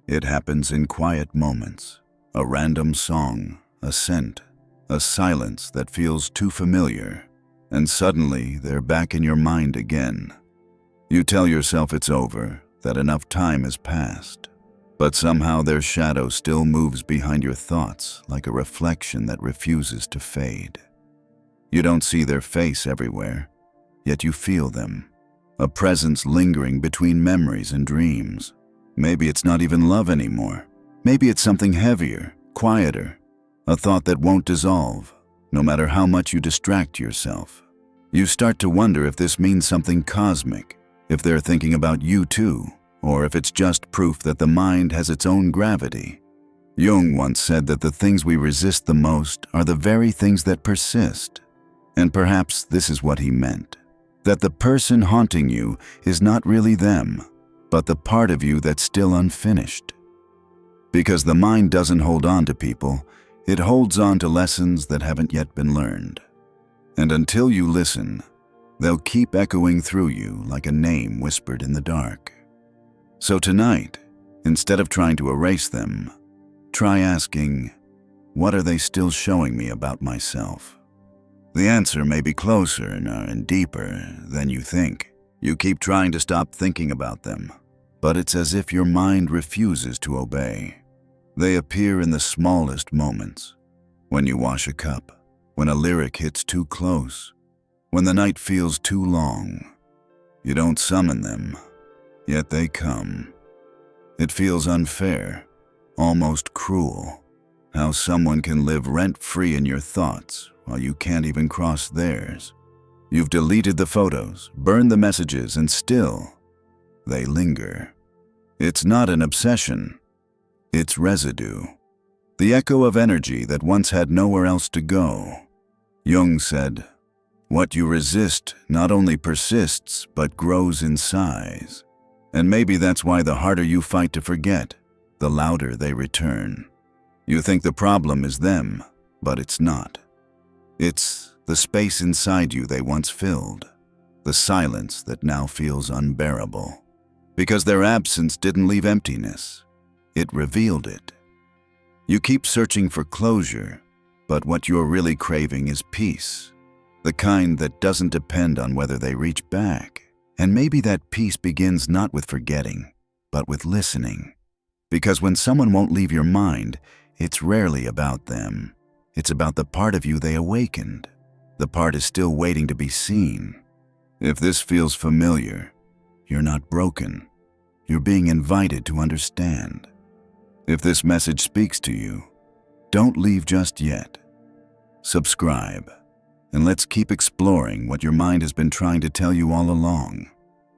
It happens in quiet moments. A random song, a scent, a silence that feels too familiar, and suddenly they're back in your mind again. You tell yourself it's over, that enough time has passed. But somehow their shadow still moves behind your thoughts like a reflection that refuses to fade. You don't see their face everywhere, yet you feel them. A presence lingering between memories and dreams. Maybe it's not even love anymore. Maybe it's something heavier, quieter. A thought that won't dissolve, no matter how much you distract yourself. You start to wonder if this means something cosmic, if they're thinking about you too, or if it's just proof that the mind has its own gravity. Jung once said that the things we resist the most are the very things that persist. And perhaps this is what he meant. That the person haunting you is not really them, but the part of you that's still unfinished. Because the mind doesn't hold on to people, it holds on to lessons that haven't yet been learned. And until you listen, they'll keep echoing through you like a name whispered in the dark. So tonight, instead of trying to erase them, try asking, what are they still showing me about myself? The answer may be closer and deeper than you think. You keep trying to stop thinking about them, but it's as if your mind refuses to obey. They appear in the smallest moments. When you wash a cup, when a lyric hits too close, when the night feels too long. You don't summon them, yet they come. It feels unfair, almost cruel, how someone can live rent-free in your thoughts while you can't even cross theirs. You've deleted the photos, burned the messages, and still, they linger. It's not an obsession, it's residue. The echo of energy that once had nowhere else to go. Jung said, what you resist not only persists, but grows in size. And maybe that's why the harder you fight to forget, the louder they return. You think the problem is them, but it's not. It's the space inside you they once filled, the silence that now feels unbearable. Because their absence didn't leave emptiness, it revealed it. You keep searching for closure, but what you're really craving is peace, the kind that doesn't depend on whether they reach back. And maybe that peace begins not with forgetting, but with listening. Because when someone won't leave your mind, it's rarely about them. It's about the part of you they awakened. The part is still waiting to be seen. If this feels familiar, you're not broken. You're being invited to understand. If this message speaks to you, don't leave just yet. Subscribe, and let's keep exploring what your mind has been trying to tell you all along.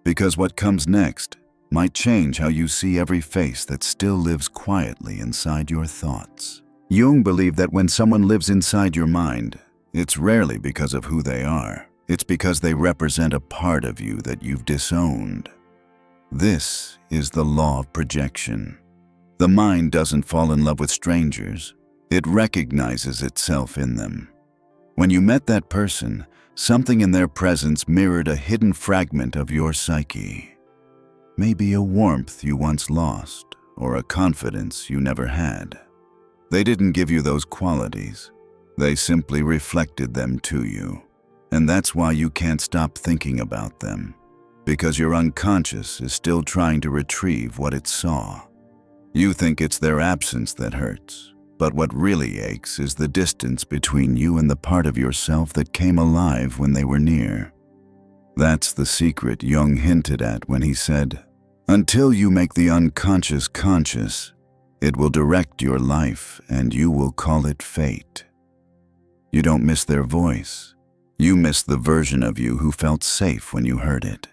Because what comes next might change how you see every face that still lives quietly inside your thoughts. Jung believed that when someone lives inside your mind, it's rarely because of who they are. It's because they represent a part of you that you've disowned. This is the law of projection. The mind doesn't fall in love with strangers. It recognizes itself in them. When you met that person, something in their presence mirrored a hidden fragment of your psyche. Maybe a warmth you once lost, or a confidence you never had. They didn't give you those qualities. They simply reflected them to you. And that's why you can't stop thinking about them, because your unconscious is still trying to retrieve what it saw. You think it's their absence that hurts, but what really aches is the distance between you and the part of yourself that came alive when they were near. That's the secret Jung hinted at when he said, until you make the unconscious conscious, it will direct your life and you will call it fate. You don't miss their voice. You miss the version of you who felt safe when you heard it.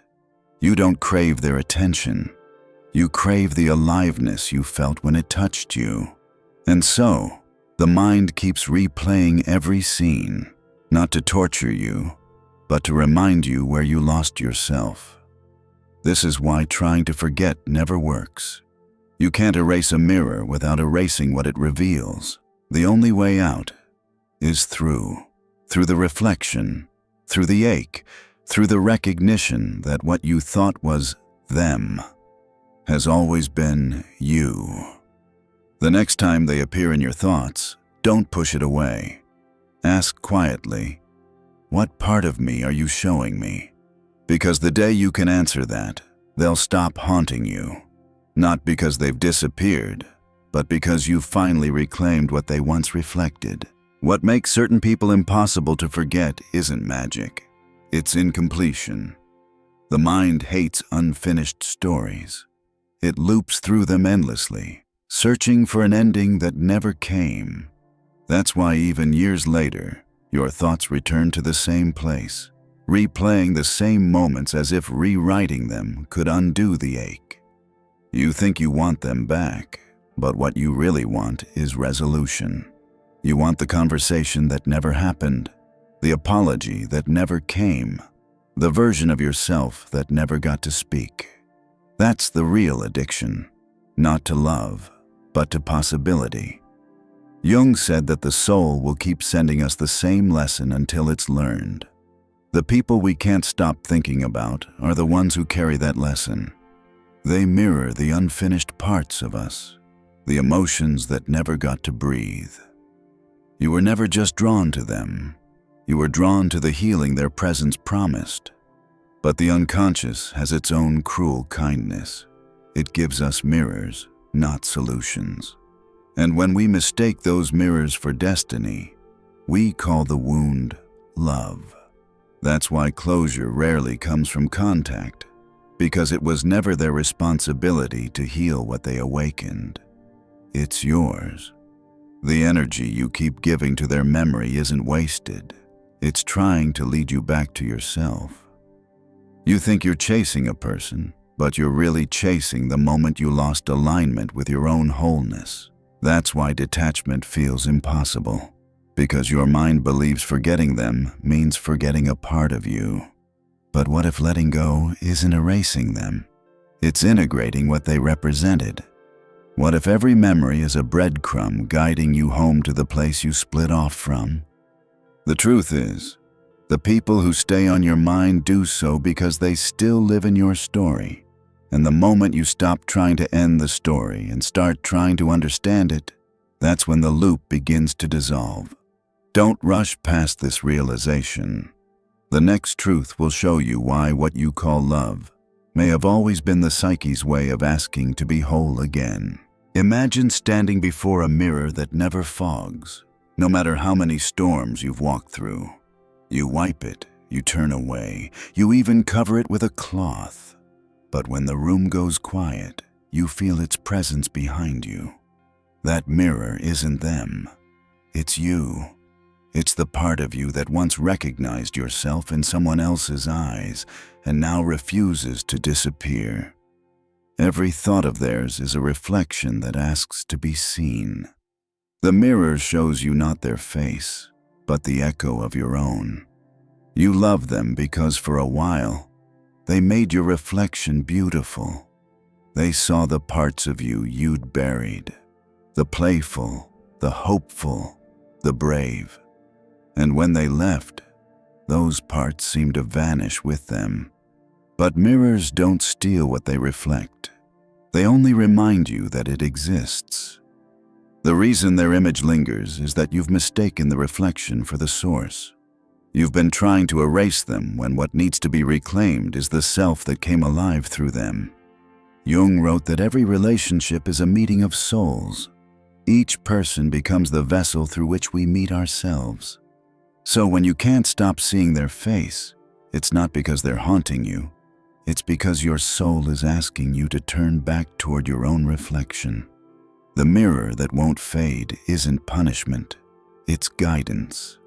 You don't crave their attention. You crave the aliveness you felt when it touched you. And so, the mind keeps replaying every scene, not to torture you, but to remind you where you lost yourself. This is why trying to forget never works. You can't erase a mirror without erasing what it reveals. The only way out is through the reflection, through the ache, through the recognition that what you thought was them has always been you. The next time they appear in your thoughts, don't push it away. Ask quietly, what part of me are you showing me? Because the day you can answer that, they'll stop haunting you. Not because they've disappeared, but because you've finally reclaimed what they once reflected. What makes certain people impossible to forget isn't magic. It's incompletion. The mind hates unfinished stories. It loops through them endlessly, searching for an ending that never came. That's why even years later, your thoughts return to the same place, replaying the same moments as if rewriting them could undo the ache. You think you want them back, but what you really want is resolution. You want the conversation that never happened, the apology that never came, the version of yourself that never got to speak. That's the real addiction, not to love, but to possibility. Jung said that the soul will keep sending us the same lesson until it's learned. The people we can't stop thinking about are the ones who carry that lesson. They mirror the unfinished parts of us, the emotions that never got to breathe. You were never just drawn to them. You were drawn to the healing their presence promised. But the unconscious has its own cruel kindness. It gives us mirrors, not solutions. And when we mistake those mirrors for destiny, we call the wound love. That's why closure rarely comes from contact, because it was never their responsibility to heal what they awakened. It's yours. The energy you keep giving to their memory isn't wasted. It's trying to lead you back to yourself. You think you're chasing a person, but you're really chasing the moment you lost alignment with your own wholeness. That's why detachment feels impossible, because your mind believes forgetting them means forgetting a part of you. But what if letting go isn't erasing them? It's integrating what they represented. What if every memory is a breadcrumb guiding you home to the place you split off from? The truth is, the people who stay on your mind do so because they still live in your story. And the moment you stop trying to end the story and start trying to understand it, that's when the loop begins to dissolve. Don't rush past this realization. The next truth will show you why what you call love may have always been the psyche's way of asking to be whole again. Imagine standing before a mirror that never fogs, no matter how many storms you've walked through. You wipe it, you turn away, you even cover it with a cloth. But when the room goes quiet, you feel its presence behind you. That mirror isn't them. It's you. It's the part of you that once recognized yourself in someone else's eyes and now refuses to disappear. Every thought of theirs is a reflection that asks to be seen. The mirror shows you not their face, but the echo of your own. You love them because for a while, they made your reflection beautiful. They saw the parts of you you'd buried, the playful, the hopeful, the brave. And when they left, those parts seemed to vanish with them. But mirrors don't steal what they reflect. They only remind you that it exists. The reason their image lingers is that you've mistaken the reflection for the source. You've been trying to erase them when what needs to be reclaimed is the self that came alive through them. Jung wrote that every relationship is a meeting of souls. Each person becomes the vessel through which we meet ourselves. So when you can't stop seeing their face, it's not because they're haunting you. It's because your soul is asking you to turn back toward your own reflection. The mirror that won't fade isn't punishment, it's guidance.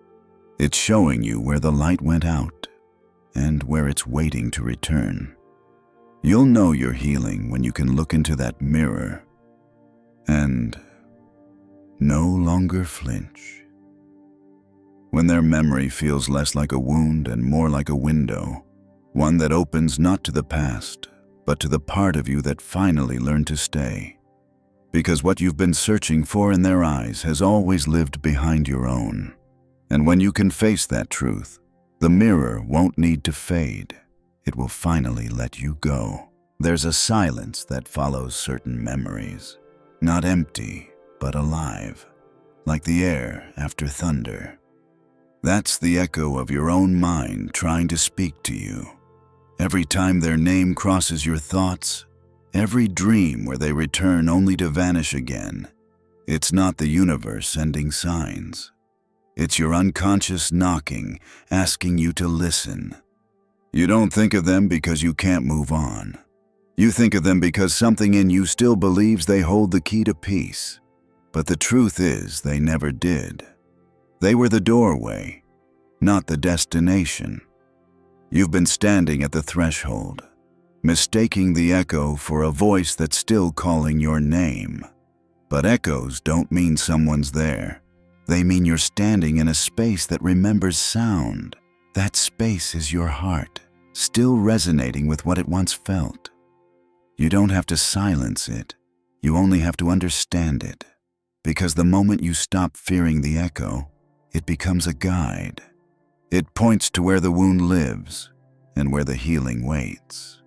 It's showing you where the light went out and where it's waiting to return. You'll know you're healing when you can look into that mirror and no longer flinch. When their memory feels less like a wound and more like a window, one that opens not to the past, but to the part of you that finally learned to stay. Because what you've been searching for in their eyes has always lived behind your own. And when you can face that truth, the mirror won't need to fade. It will finally let you go. There's a silence that follows certain memories, not empty, but alive, like the air after thunder. That's the echo of your own mind trying to speak to you. Every time their name crosses your thoughts, every dream where they return only to vanish again, it's not the universe sending signs. It's your unconscious knocking, asking you to listen. You don't think of them because you can't move on. You think of them because something in you still believes they hold the key to peace. But the truth is, they never did. They were the doorway, not the destination. You've been standing at the threshold, mistaking the echo for a voice that's still calling your name. But echoes don't mean someone's there. They mean you're standing in a space that remembers sound. That space is your heart, still resonating with what it once felt. You don't have to silence it. You only have to understand it. Because the moment you stop fearing the echo, it becomes a guide. It points to where the wound lives and where the healing waits.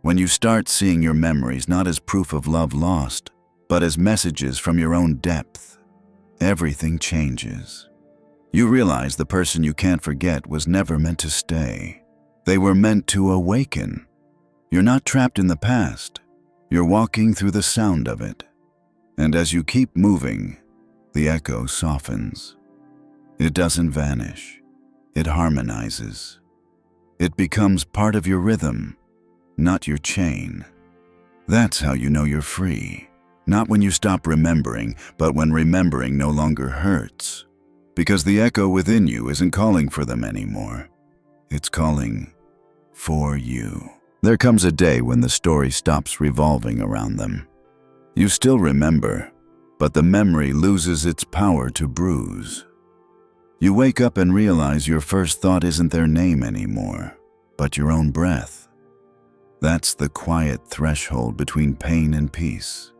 When you start seeing your memories not as proof of love lost, but as messages from your own depth, everything changes. You realize the person you can't forget was never meant to stay. They were meant to awaken. You're not trapped in the past. You're walking through the sound of it. And as you keep moving, the echo softens. It doesn't vanish. It harmonizes. It becomes part of your rhythm, not your chain. That's how you know you're free. Not when you stop remembering, but when remembering no longer hurts. Because the echo within you isn't calling for them anymore. It's calling for you. There comes a day when the story stops revolving around them. You still remember, but the memory loses its power to bruise. You wake up and realize your first thought isn't their name anymore, but your own breath. That's the quiet threshold between pain and peace.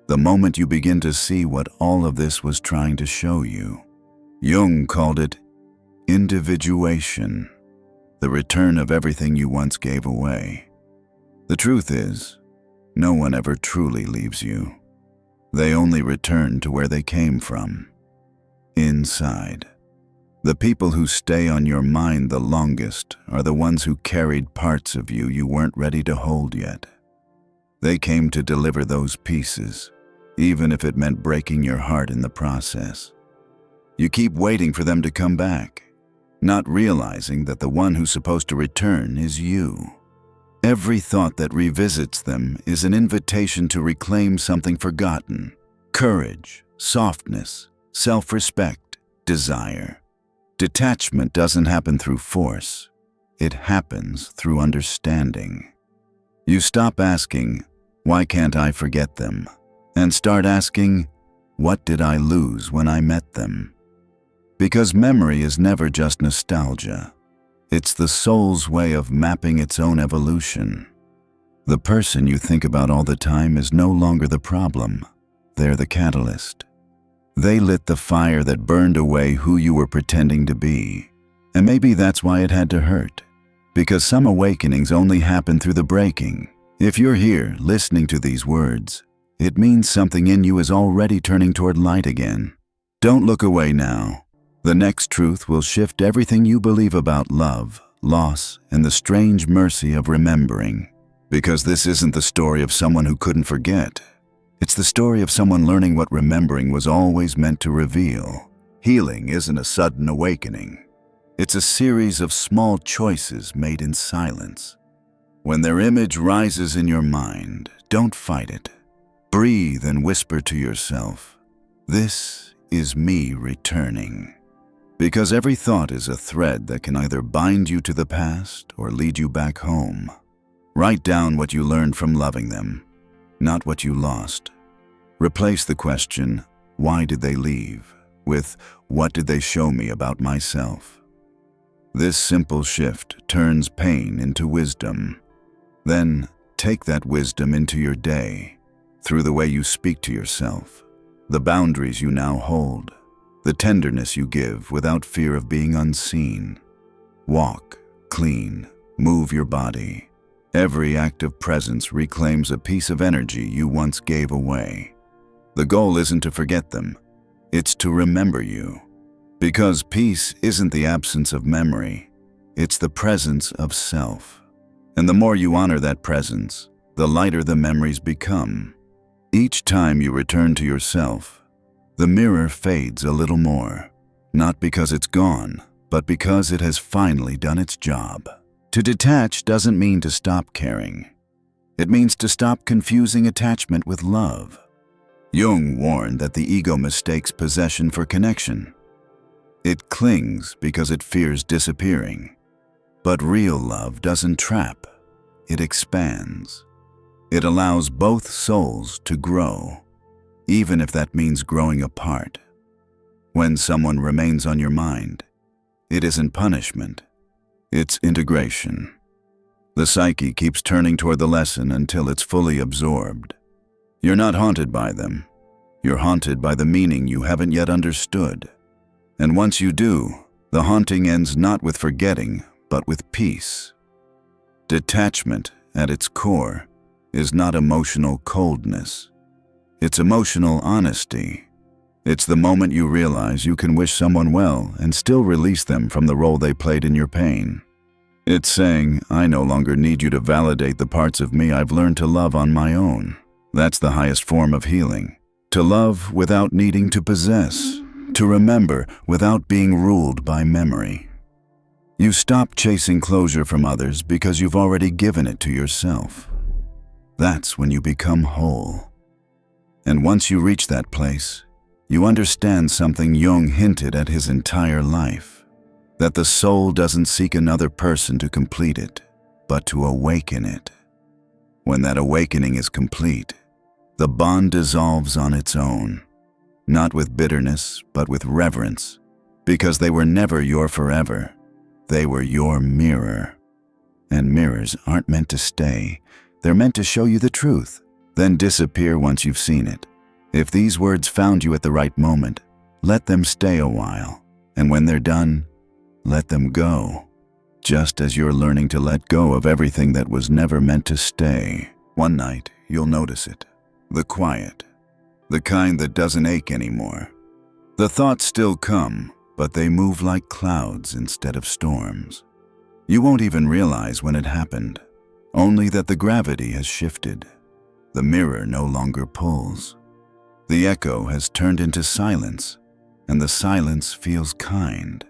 The moment you begin to see what all of this was trying to show you. Jung called it individuation, the return of everything you once gave away. The truth is, no one ever truly leaves you. They only return to where they came from, inside. The people who stay on your mind the longest are the ones who carried parts of you you weren't ready to hold yet. They came to deliver those pieces, even if it meant breaking your heart in the process. You keep waiting for them to come back, not realizing that the one who's supposed to return is you. Every thought that revisits them is an invitation to reclaim something forgotten: courage, softness, self-respect, desire. Detachment doesn't happen through force. It happens through understanding. You stop asking, "Why can't I forget them?" and start asking, "What did I lose when I met them?" Because memory is never just nostalgia. It's the soul's way of mapping its own evolution. The person you think about all the time is no longer the problem. They're the catalyst. They lit the fire that burned away who you were pretending to be. And maybe that's why it had to hurt. Because some awakenings only happen through the breaking. If you're here listening to these words, it means something in you is already turning toward light again. Don't look away now. The next truth will shift everything you believe about love, loss, and the strange mercy of remembering. Because this isn't the story of someone who couldn't forget. It's the story of someone learning what remembering was always meant to reveal. Healing isn't a sudden awakening. It's a series of small choices made in silence. When their image rises in your mind, don't fight it. Breathe and whisper to yourself, "This is me returning." Because every thought is a thread that can either bind you to the past or lead you back home. Write down what you learned from loving them, not what you lost. Replace the question, "Why did they leave?" with, "What did they show me about myself?" This simple shift turns pain into wisdom. Then take that wisdom into your day, through the way you speak to yourself, the boundaries you now hold, the tenderness you give without fear of being unseen. Walk, clean, move your body. Every act of presence reclaims a piece of energy you once gave away. The goal isn't to forget them, it's to remember you. Because peace isn't the absence of memory, it's the presence of self. And the more you honor that presence, the lighter the memories become. Each time you return to yourself, the mirror fades a little more, not because it's gone, but because it has finally done its job. To detach doesn't mean to stop caring. It means to stop confusing attachment with love. Jung warned that the ego mistakes possession for connection. It clings because it fears disappearing. But real love doesn't trap, it expands. It allows both souls to grow, even if that means growing apart. When someone remains on your mind, it isn't punishment, it's integration. The psyche keeps turning toward the lesson until it's fully absorbed. You're not haunted by them. You're haunted by the meaning you haven't yet understood. And once you do, the haunting ends not with forgetting, but with peace. Detachment, at its core, is not emotional coldness. It's emotional honesty. It's the moment you realize you can wish someone well and still release them from the role they played in your pain. It's saying, I no longer need you to validate the parts of me I've learned to love on my own. That's the highest form of healing. To love without needing to possess. To remember without being ruled by memory. You stop chasing closure from others because you've already given it to yourself. That's when you become whole. And once you reach that place, you understand something Jung hinted at his entire life, that the soul doesn't seek another person to complete it, but to awaken it. When that awakening is complete, the bond dissolves on its own, not with bitterness, but with reverence, because they were never your forever. They were your mirror. And mirrors aren't meant to stay. They're meant to show you the truth, then disappear once you've seen it. If these words found you at the right moment, let them stay a while. And when they're done, let them go. Just as you're learning to let go of everything that was never meant to stay. One night, you'll notice it. The quiet. The kind that doesn't ache anymore. The thoughts still come, but they move like clouds instead of storms. You won't even realize when it happened, only that the gravity has shifted. The mirror no longer pulls. The echo has turned into silence, and the silence feels kind.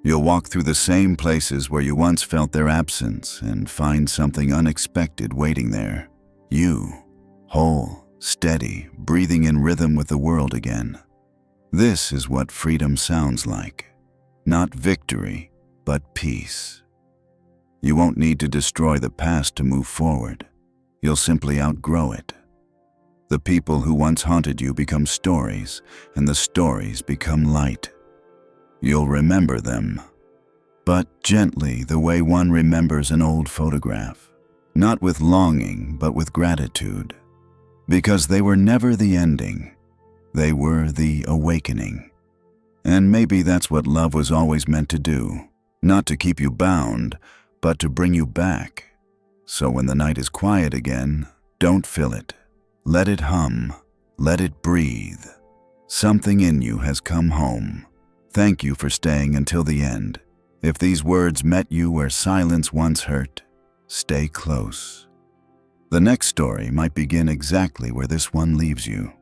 You'll walk through the same places where you once felt their absence and find something unexpected waiting there. You, whole, steady, breathing in rhythm with the world again. This is what freedom sounds like. Not victory, but peace. You won't need to destroy the past to move forward. You'll simply outgrow it. The people who once haunted you become stories, and the stories become light. You'll remember them, but gently, the way one remembers an old photograph. Not with longing, but with gratitude. Because they were never the ending. They were the awakening. And maybe that's what love was always meant to do. Not to keep you bound, but to bring you back. So when the night is quiet again, don't fill it. Let it hum. Let it breathe. Something in you has come home. Thank you for staying until the end. If these words met you where silence once hurt, stay close. The next story might begin exactly where this one leaves you.